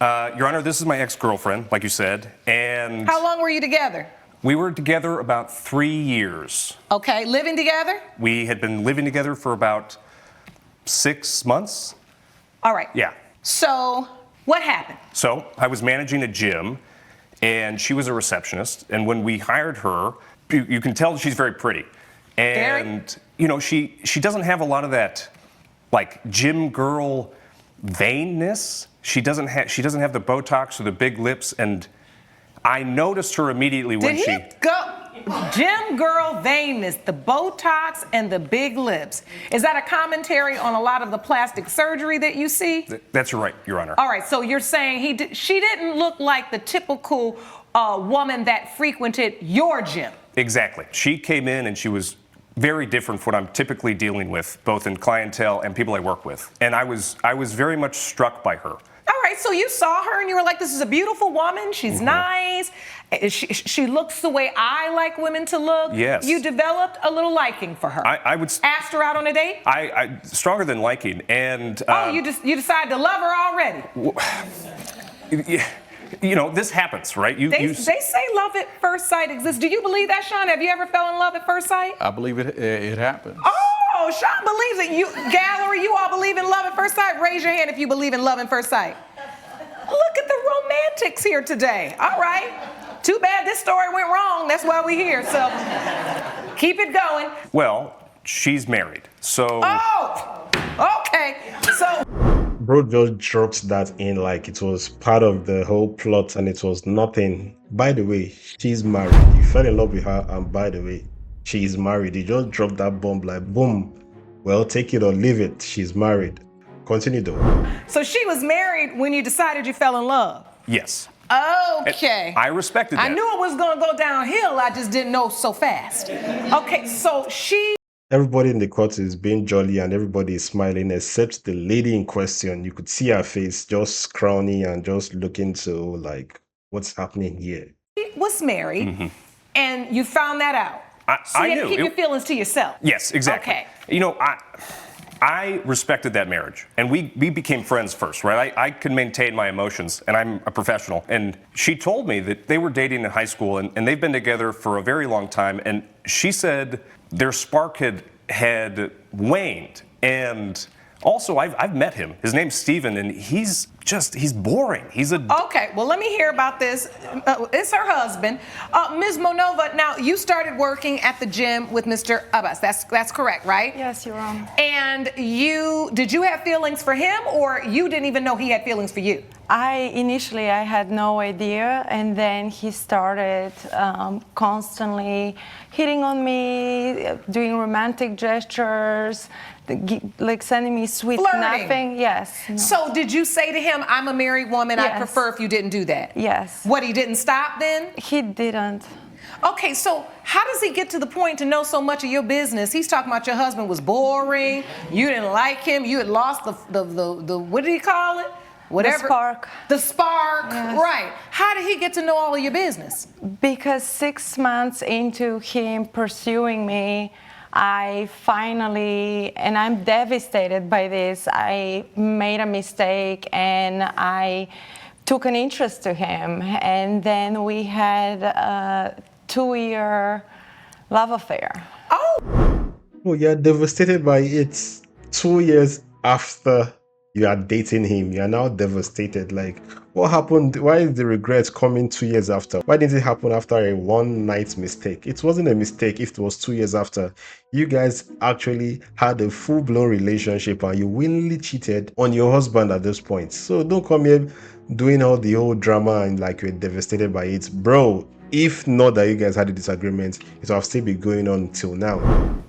Your Honor, this is my ex-girlfriend, like you said, and... How long were you together? We were together about 3 years. Okay, living together? We had been living together for about 6 months. All right. Yeah. So, what happened? So, I was managing a gym, and she was a receptionist, and when we hired her, you can tell she's very pretty. And, you know, she doesn't have a lot of that, like, gym girl vainness. She doesn't have the Botox or the big lips, and I noticed her immediately when she... Did he go... Gym girl vainness, the Botox and the big lips. Is that a commentary on a lot of the plastic surgery that you see? That's right, Your Honor. All right, so you're saying she didn't look like the typical woman that frequented your gym. Exactly. She came in and she was very different from what I'm typically dealing with, both in clientele and people I work with. And I was very much struck by her. All right, so you saw her and you were like, this is a beautiful woman. She's nice. She looks the way I like women to look. Yes. You developed a little liking for her. I would... Asked her out on a date? I stronger than liking, and... you decided to love her already? You know, this happens, right? They say love at first sight exists. Do you believe that, Sean? Have you ever fell in love at first sight? I believe it happens. Oh, Sean believes it. Gallery, you all believe in love at first sight? Raise your hand if you believe in love at first sight. Look at the romantics here today. All right. Too bad this story went wrong. That's why we're here. So keep it going. Well, she's married, so... Oh, okay. So... Bro just dropped that in like it was part of the whole plot and it was nothing. By the way, she's married. You fell in love with her and by the way, she's married. You just dropped that bomb like boom. Well, take it or leave it. She's married. Continue though. So she was married when you decided you fell in love? Yes. Okay. And I respected that. I knew it was going to go downhill. I just didn't know so fast. Okay, so she... Everybody in the court is being jolly and everybody is smiling except the lady in question. You could see her face just crowning and just looking to like, what's happening here? She was married and you found that out. So you had to keep your feelings to yourself. Yes, exactly. Okay. You know, I respected that marriage, and we became friends first, right? I can maintain my emotions, and I'm a professional. And she told me that they were dating in high school, and they've been together for a very long time. And she said their spark had waned. And also, I've met him. His name's Steven, and he's boring. Okay, well, let me hear about this. It's her husband. Ms. Monova, now, you started working at the gym with Mr. Abbas. That's correct, right? Yes, Your Honor. And did you have feelings for him, or you didn't even know he had feelings for you? Initially, I had no idea, and then he started constantly hitting on me, doing romantic gestures, like sending me sweet nothing. Yes. No. So did you say to him, I'm a married woman, Yes. I'd prefer if you didn't do that? Yes. What, he didn't stop then? He didn't. Okay, so how does he get to the point to know so much of your business? He's talking about your husband was boring, you didn't like him, you had lost the what did he call it? Whatever. The spark. The spark, Yes. right. How did he get to know all of your business? Because 6 months into him pursuing me, I finally, and I'm devastated by this, I made a mistake and I took an interest to him. And then we had a 2-year love affair. Oh, you're devastated by it 2 years after you are dating him. You are now devastated. Like, what happened? Why is the regret coming 2 years after? Why didn't it happen after a one-night mistake? It wasn't a mistake if it was 2 years after. You guys actually had a full-blown relationship and you willingly cheated on your husband at this point. So don't come here doing all the whole drama and like you're devastated by it. Bro, if not that you guys had a disagreement, it would have still been going on till now.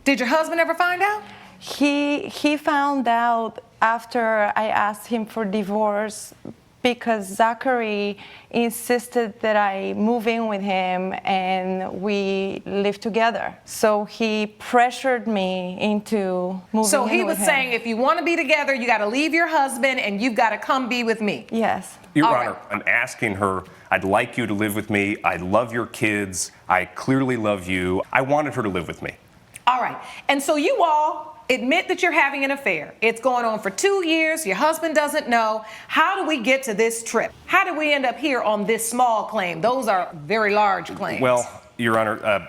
Did your husband ever find out? He found out after I asked him for divorce because Zachary insisted that I move in with him and we live together. So he pressured me into moving in with him. So he was saying, if you want to be together, you got to leave your husband and you've got to come be with me. Yes. Your All Honor, right. I'm asking her, I'd like you to live with me. I love your kids. I clearly love you. I wanted her to live with me. All right. And so you all Admit that you're having an affair. It's going on for 2 years. Your husband doesn't know. How do we get to this trip? How did we end up here on this small claim? Those are very large claims. Well, Your Honor, a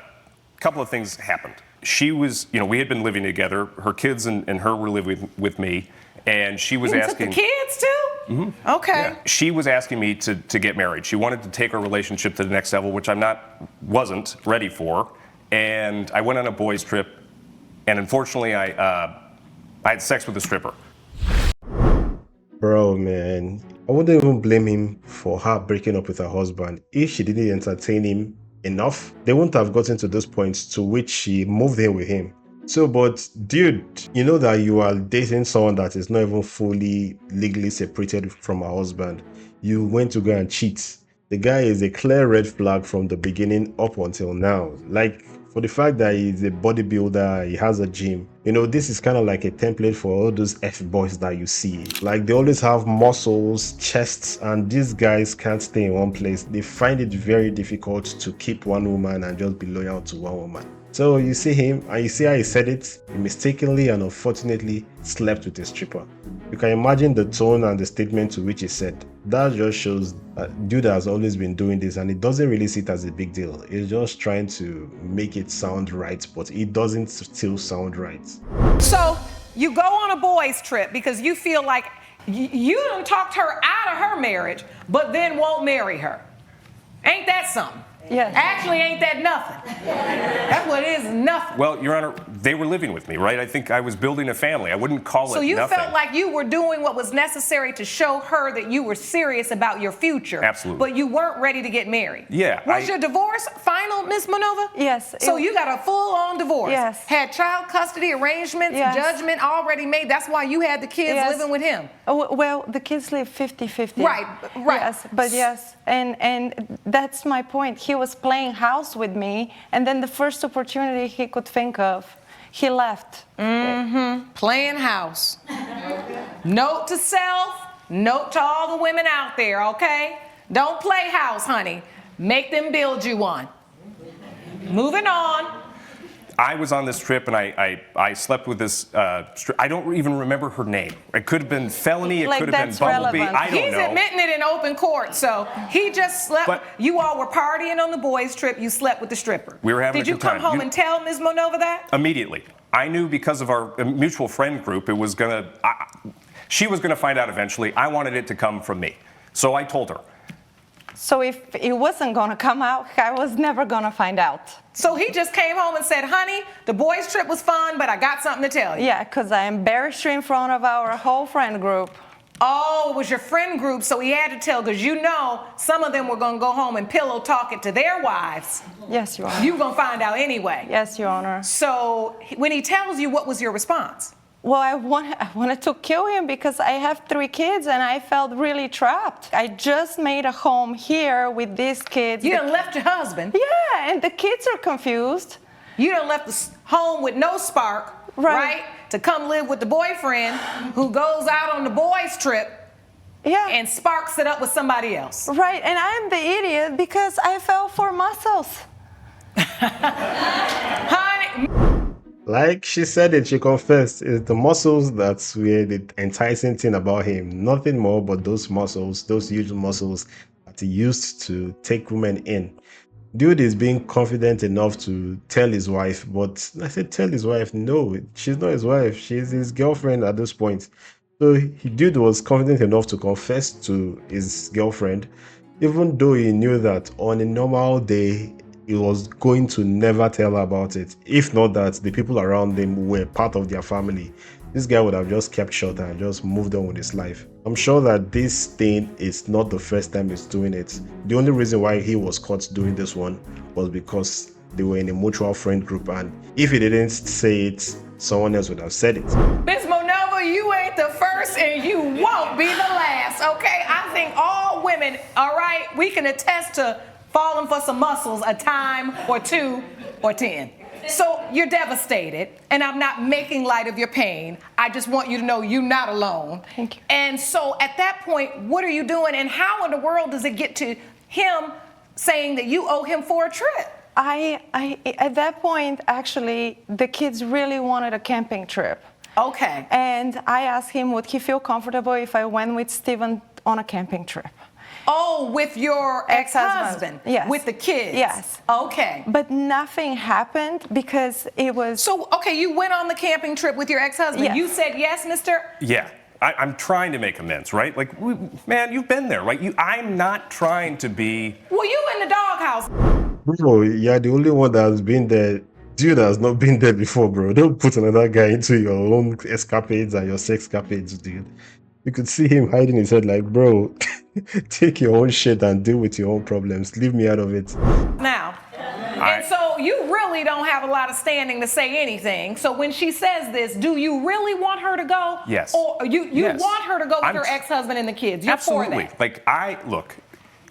couple of things happened. She was, we had been living together. Her kids and her were living with me, and she was you asking. Took the kids too? Mm-hmm. Okay. Yeah. She was asking me to get married. She wanted to take our relationship to the next level, which wasn't ready for. And I went on a boys' trip, and unfortunately, I had sex with a stripper. Bro, man, I wouldn't even blame him for her breaking up with her husband. If she didn't entertain him enough, they wouldn't have gotten to this point to which she moved in with him. So, but dude, you know that you are dating someone that is not even fully legally separated from her husband. You went to go and cheat. The guy is a clear red flag from the beginning up until now. Like, for the fact that he's a bodybuilder, he has a gym. This is kind of like a template for all those F-boys that you see. Like, they always have muscles, chests, and these guys can't stay in one place. They find it very difficult to keep one woman and just be loyal to one woman. So you see him, and you see how he said it. He mistakenly and unfortunately slept with a stripper. You can imagine the tone and the statement to which he said. That just shows that dude has always been doing this, and it doesn't really see it as a big deal. He's just trying to make it sound right, but it doesn't still sound right. So you go on a boys' trip because you feel like you done talked her out of her marriage, but then won't marry her. Ain't that something? Yes. Actually, ain't that nothing? That's what it is, nothing. Well, Your Honor, they were living with me, right? I think I was building a family. I wouldn't call it nothing. So you felt like you were doing what was necessary to show her that you were serious about your future. Absolutely. But you weren't ready to get married. Yeah. Was your divorce final, Ms. Monova? Yes. So you got a full-on divorce. Yes. Had child custody arrangements, Yes. judgment already made. That's why you had the kids Yes. living with him. Oh, well, the kids live 50-50. Right. Yes, but yes. And that's my point. He was playing house with me, and then the first opportunity he could think of, he left. Mm-hmm. Playing house. Note to self, note to all the women out there, okay? Don't play house, honey. Make them build you one. Moving on. I was on this trip, and I slept with this, I don't even remember her name. It could have been Felony, it Like, could have been that's Bumblebee, relevant. I don't He's know. admitting it in open court, so he just slept. But- you all were partying on the boys' trip. You slept with the stripper. We were having Did a you good come time. home You- and tell Ms. Monova that? Immediately. I knew because of our mutual friend group, it was she was gonna find out eventually. I wanted it to come from me. So I told her. So if it wasn't gonna come out, I was never gonna find out. So he just came home and said, honey, the boys' trip was fun, but I got something to tell you. Yeah, because I embarrassed you in front of our whole friend group. Oh, it was your friend group, so he had to tell, because some of them were going to go home and pillow talk it to their wives. Yes, Your Honor. You were going to find out anyway. Yes, Your Honor. So when he tells you, what was your response? Well, I wanted to kill him because I have 3 kids and I felt really trapped. I just made a home here with these kids. You done left your husband. Yeah, and the kids are confused. You done left the home with no spark, right? To come live with the boyfriend who goes out on the boys' trip and sparks it up with somebody else. Right, and I'm the idiot because I fell for muscles. Honey. Like she said it, she confessed, it's the muscles that's were the enticing thing about him. Nothing more but those muscles, those huge muscles that he used to take women in. Dude is being confident enough to tell his wife, but I said, tell his wife, no, she's not his wife. She's his girlfriend at this point. So dude was confident enough to confess to his girlfriend, even though he knew that on a normal day, he was going to never tell her about it. If not that the people around him were part of their family, this guy would have just kept short and just moved on with his life. I'm sure that this thing is not the first time he's doing it. The only reason why he was caught doing this one was because they were in a mutual friend group, and if he didn't say it, someone else would have said it. Ms. Monova, you ain't the first and you won't be the last, okay? I think all women, all right, we can attest to falling for some muscles a time or 2 or 10. So you're devastated, and I'm not making light of your pain. I just want you to know you're not alone. Thank you. And so at that point, what are you doing, and how in the world does it get to him saying that you owe him for a trip? I at that point, actually, the kids really wanted a camping trip. Okay. And I asked him, would he feel comfortable if I went with Steven on a camping trip? Oh, with your ex-husband? Yes. With the kids? Yes. Okay. But nothing happened because it was... So, okay, you went on the camping trip with your ex-husband. Yes. You said yes, mister? Yeah. I'm trying to make amends, right? Like, man, you've been there, right? I'm not trying to be... Well, you in the doghouse. Bro, you're the only one that has been there. Dude has not been there before, bro. Don't put another guy into your own escapades and your sex escapades, dude. You could see him hiding his head like, bro, take your own shit and deal with your own problems. Leave me out of it. Now. And so you really don't have a lot of standing to say anything. So when she says this, do you really want her to go? Yes. Or you Yes. want her to go with her ex-husband and the kids? You're Absolutely. for that. Like, look,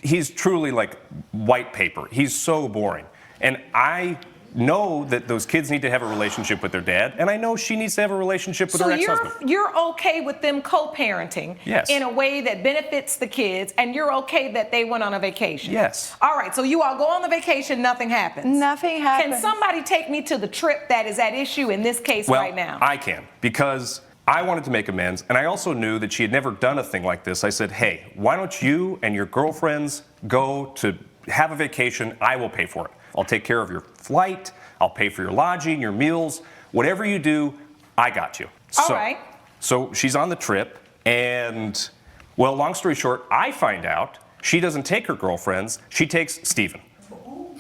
he's truly like white paper. He's so boring. And I know that those kids need to have a relationship with their dad, and I know she needs to have a relationship with her ex-husband. So you're okay with them co-parenting Yes. in a way that benefits the kids, and you're okay that they went on a vacation? Yes. All right, so you all go on the vacation, nothing happens. Nothing happens. Can somebody take me to the trip that is at issue in this case right now? I can, because I wanted to make amends, and I also knew that she had never done a thing like this. I said, hey, why don't you and your girlfriends go to have a vacation? I will pay for it. I'll take care of your flight. I'll pay for your lodging, your meals. Whatever you do, I got you. All right. So she's on the trip, and, well, long story short, I find out she doesn't take her girlfriends. She takes Steven.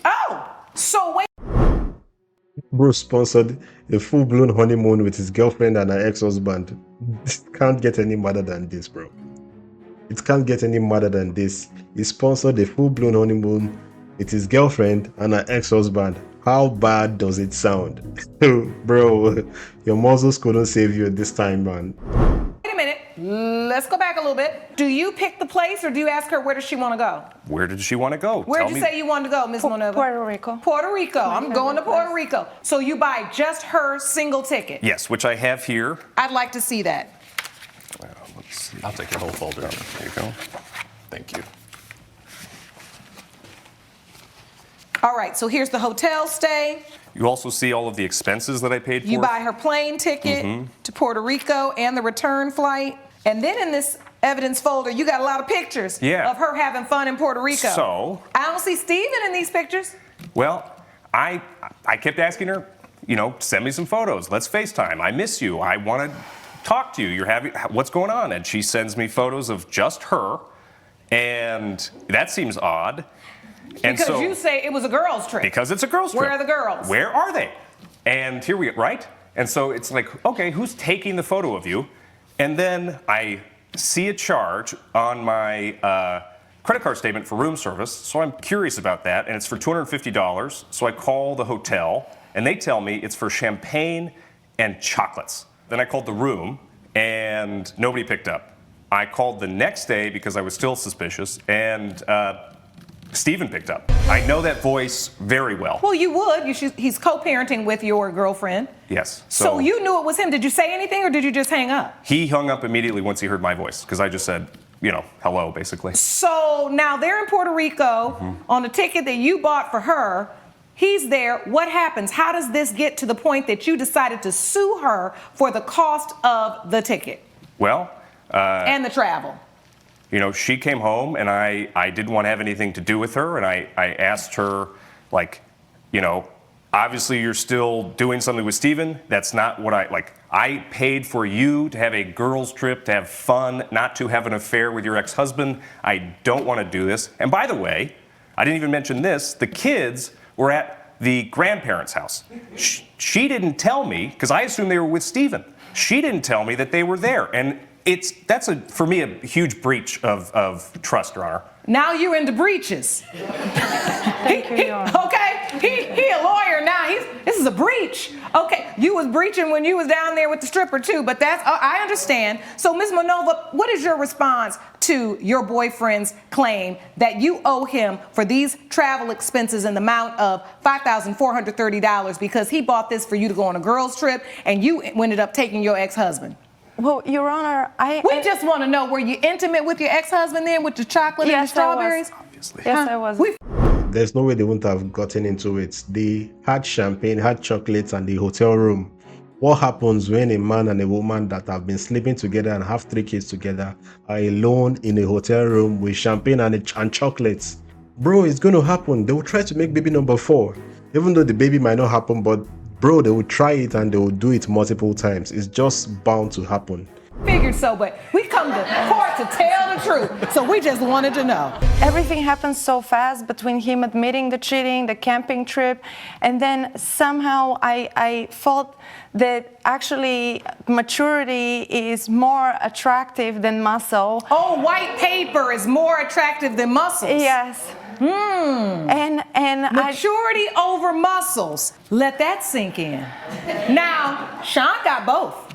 Oh, so wait. Bro sponsored a full-blown honeymoon with his girlfriend and her ex-husband. This can't get any madder than this, bro. It can't get any madder than this. He sponsored a full-blown honeymoon with his girlfriend and her ex-husband. How bad does it sound? Bro, your muscles couldn't save you this time, man. Wait a minute. Let's go back a little bit. Do you pick the place, or do you ask her where does she want to go? Where did she want to go? Where did you say you wanted to go, Ms. Monova? Puerto Rico. Puerto Rico. I'm going to Puerto Rico. So you buy just her single ticket? Yes, which I have here. I'd like to see that. Let's see. I'll take your whole folder. There you go. Thank you. All right, so here's the hotel stay. You also see all of the expenses that I paid for. You buy her plane ticket to Puerto Rico and the return flight. And then in this evidence folder, you got a lot of pictures of her having fun in Puerto Rico. So? I don't see Steven in these pictures. Well, I kept asking her, send me some photos. Let's FaceTime. I miss you. I want to talk to you. What's going on? And she sends me photos of just her. And that seems odd. And Because so, you say it was a girls' trip. Because it's a girls' trip. Where are the girls? Where are they? And here we go, right? And so it's like, okay, who's taking the photo of you? And then I see a charge on my credit card statement for room service. So I'm curious about that, and it's for $250. So I call the hotel, and they tell me it's for champagne and chocolates. Then I called the room, and nobody picked up. I called the next day because I was still suspicious, and Steven picked up. I know that voice very well. Well, you would. He's co-parenting with your girlfriend. Yes. So you knew it was him. Did you say anything, or did you just hang up? He hung up immediately once he heard my voice, because I just said, hello, basically. So now they're in Puerto Rico on the ticket that you bought for her. He's there. What happens? How does this get to the point that you decided to sue her for the cost of the ticket? Well, and the travel. She came home, and I didn't want to have anything to do with her, and I asked her, obviously you're still doing something with Steven. That's not what I paid for you to have a girls' trip, to have fun, not to have an affair with your ex-husband. I don't want to do this. And by the way, I didn't even mention this, the kids were at the grandparents' house. She didn't tell me, because I assumed they were with Steven. She didn't tell me that they were there, and that's for me a huge breach of trust, Your Honor. Now you're into breaches. Thank you, Your Honor. Okay, he a lawyer now. This is a breach. Okay, you was breaching when you was down there with the stripper too, but that's I understand. So, Ms. Monova, what is your response to your boyfriend's claim that you owe him for these travel expenses in the amount of $5,430 because he bought this for you to go on a girls' trip and you ended up taking your ex-husband? Well, Your Honor, We just want to know, were you intimate with your ex-husband then with the chocolate and the strawberries? Obviously. Yes, I was. There's no way they wouldn't have gotten into it. They had champagne, had chocolates, and the hotel room. What happens when a man and a woman that have been sleeping together and have 3 kids together are alone in a hotel room with champagne and chocolates? Bro, it's going to happen. They will try to make baby number 4. Even though the baby might not happen, but bro, they will try it and they will do it multiple times. It's just bound to happen. Figured so, but we come to court to tell the truth. So we just wanted to know. Everything happened so fast between him admitting the cheating, the camping trip, and then somehow I felt that actually maturity is more attractive than muscle. Oh, white paper is more attractive than muscles. Yes. And Maturity over muscles. Let that sink in. Now, Sean got both.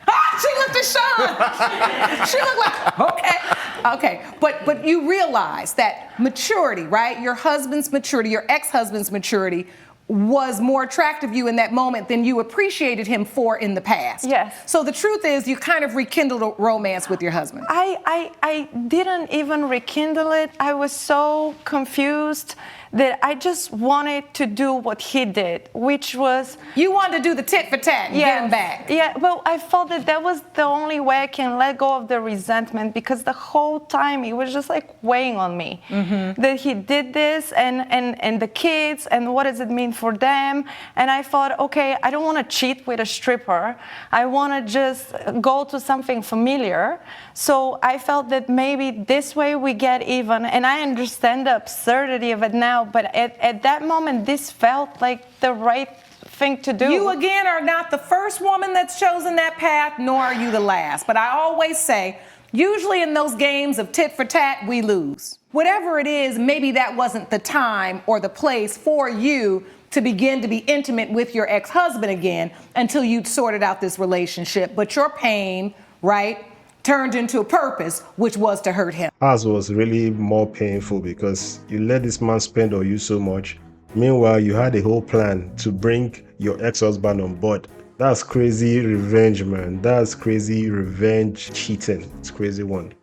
Ah, she looked at Sean. She looked like, okay. But you realize that maturity, right? Your husband's maturity, your ex-husband's maturity was more attractive to you in that moment than you appreciated him for in the past. Yes. So the truth is you kind of rekindled a romance with your husband. I didn't even rekindle it. I was so confused that I just wanted to do what he did, which was... You wanted to do the tit for tat and get him back. Yeah, well, I felt that was the only way I can let go of the resentment, because the whole time it was just like weighing on me. That he did this and the kids, and what does it mean for them? And I thought, okay, I don't want to cheat with a stripper. I want to just go to something familiar. So I felt that maybe this way we get even, and I understand the absurdity of it now, but at that moment, this felt like the right thing to do. You, again, are not the first woman that's chosen that path, nor are you the last. But I always say, usually in those games of tit for tat, we lose. Whatever it is, maybe that wasn't the time or the place for you to begin to be intimate with your ex-husband again until you'd sorted out this relationship. But your pain, right, turned into a purpose, which was to hurt him. Ours was really more painful because you let this man spend on you so much. Meanwhile, you had a whole plan to bring your ex-husband on board. That's crazy revenge, man. That's crazy revenge cheating. It's crazy one.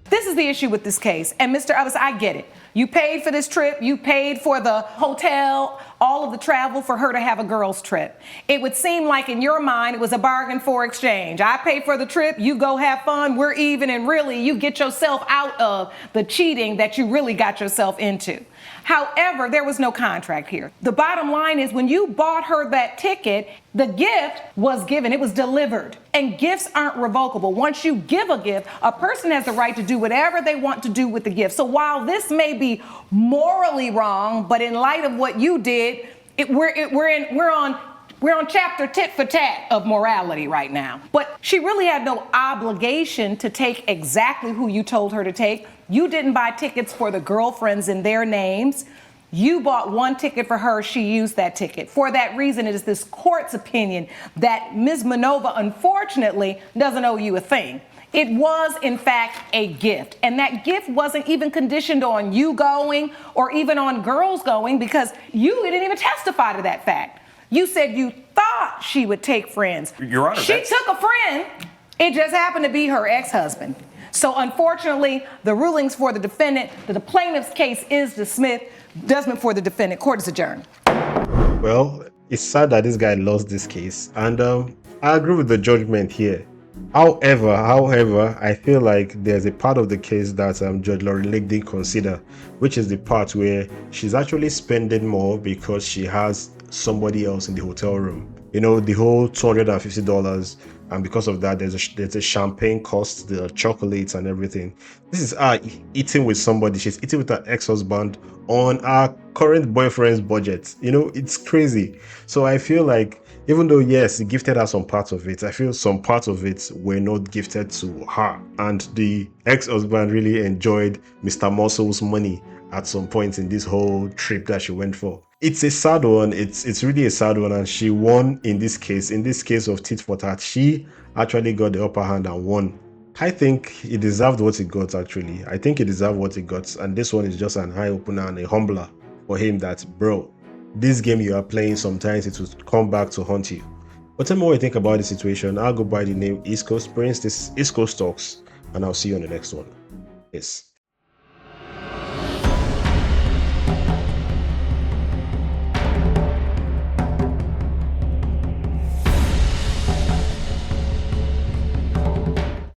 This is the issue with this case. And Mr. Ellis, I get it. You paid for this trip. You paid for the hotel, all of the travel for her to have a girls' trip. It would seem like in your mind it was a bargain for exchange. I pay for the trip, you go have fun, we're even, and really you get yourself out of the cheating that you really got yourself into. However, there was no contract here. The bottom line is when you bought her that ticket, the gift was given, it was delivered. And gifts aren't revocable. Once you give a gift, a person has the right to do whatever they want to do with the gift. So while this may be morally wrong, but in light of what you did, we're on chapter tit for tat of morality right now. But she really had no obligation to take exactly who you told her to take. You didn't buy tickets for the girlfriends in their names. You bought one ticket for her, she used that ticket. For that reason, it is this court's opinion that Ms. Manova, unfortunately, doesn't owe you a thing. It was, in fact, a gift. And that gift wasn't even conditioned on you going or even on girls going, because you didn't even testify to that fact. You said you thought she would take friends. Your Honor, she took a friend. It just happened to be her ex-husband. So unfortunately, the rulings for the defendant, the plaintiff's case is dismissed. Judgment for the defendant. Court is adjourned. Well, it's sad that this guy lost this case, and I agree with the judgment here. However, I feel like there's a part of the case that Judge Laurie Lake didn't consider, which is the part where she's actually spending more because she has somebody else in the hotel room. You know, the whole $250, and because of that, there's a champagne cost, the chocolates and everything. This is her eating with somebody. She's eating with her ex-husband on her current boyfriend's budget. You know, it's crazy. So I feel like, even though, yes, he gifted her some parts of it, I feel some parts of it were not gifted to her. And the ex-husband really enjoyed Mr. Muscle's money at some point in this whole trip that she went for. It's a sad one. It's really a sad one, and she won in this case. In this case of tit for tat, she actually got the upper hand and won. I think he deserved what he got, actually. I think he deserved what he got, and this one is just an eye-opener and a humbler for him that, bro, this game you are playing, sometimes it will come back to haunt you. But tell me what you think about the situation. I'll go by the name East Coast Prince. This is East Coast Talks, and I'll see you on the next one. Peace.